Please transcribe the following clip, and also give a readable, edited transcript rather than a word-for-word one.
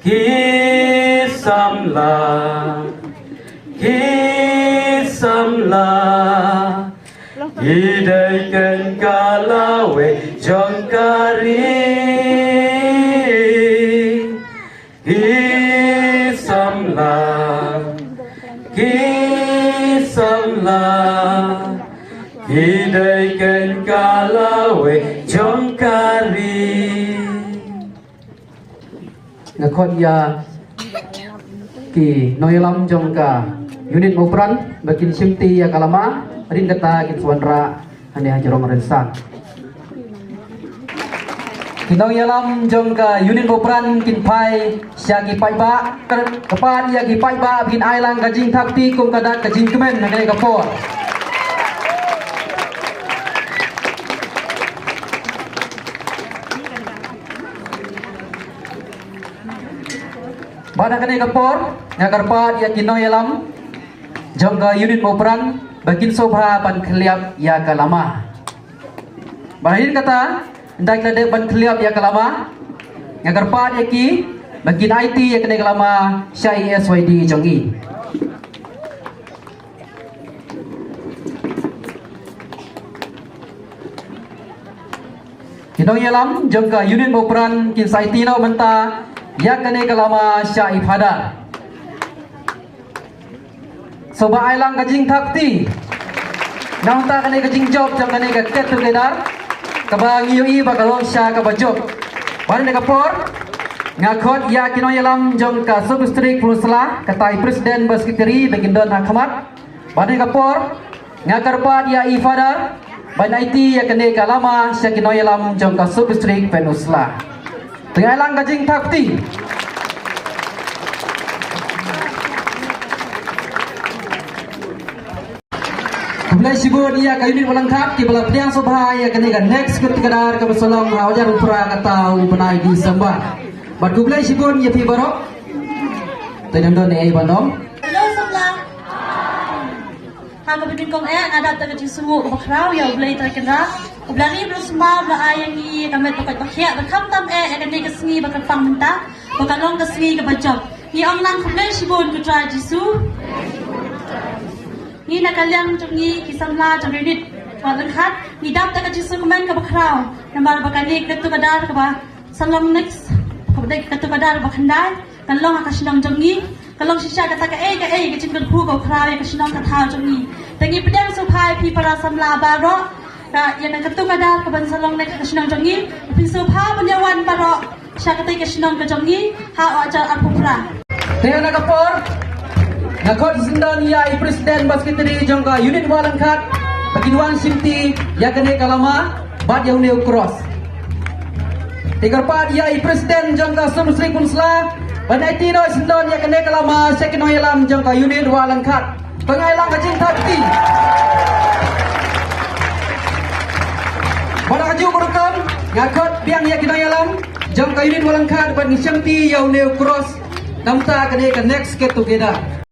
Kisamla hidaykan kalawe jongkari Kisamla hidaykan kalawe jongkari ngakon ya ki noyelam jongka unit mopran bakin simti ya kalama rin kata kin suandra hane hajarong rensan kinoyelam jongka unit mopran kin pai syagi pai ba kepan ya ki pai ba bin ailang gajing takti kum kadat gajing kemen ngane kapor Pada kene kapor ngakarpat ya kinoyelam jongka unit mopran bakin sobha ban khliap ya kalama bahir kata ndak lade ban khliap ya kalama ngakarpat ya ki bakin IT ya kene kalama syai SYD jongi kinoyelam jongka unit mopran kin saiti no menta ya kene kalama syai pada soba ailang gajing takti nangta kene gajing job jam kene get together kabang yui bakalong sya kabajok bani kapor ngakot ya kinoyelam jongka subdistrik Pulusla katai presiden baskiteri begindon hakamat bani kapor ngakarpat ya ifadar ban IT ya kene kalama sya kinoyelam jongka subdistrik Penusla Tengalang gajing takti Kumulai sibur dia ke unit melengkap di bala pediang sobha ya kene kan next ketikadar ke besolong hawajar upra kata upanai di samba bat kumulai sibur ya pi barok tenandon ai bandom hello sabla hang bidin kong ada ta gajing sungu bakrau ya ulai terkena Ublani belum semua ayang ni kami pakai pakai berkam tam akan ni kesini bakal pang mentah bakal long kesini ke bajab ni orang nang kumlai sibun ke try jisu ni nak kalian macam ni kisamla macam unit walang khat ni dap tak jisu kemen ke bakrau nambar bakal ni ketu kadar ke bah salam next kepada ketu kadar bakandai kan long akan senang macam ni kalau sisa kata ke kecing kerpu ke bakrau yang senang kata macam ni tangi pedang supai pi para samla barok yang ketu kadar keban salong nek kesenang jongi pinso pha menyawan paro syakati kesenang ke jongi ha ajar apupra Tengah kapor ngakot sindan ya presiden basketeri jongka unit walangkat bagiduan simti ya kene kalama bat yang neu cross tigarpat ya presiden jongka subdistrik Pulusla ban IT no sindan ya kene kalama sekinoyelam jongka unit walangkat pengailang gajing takti Pada kaju berukam ngakot biang ya kinoyelam jongka unit walangkat ban simti ya neu cross namta kene ke next get together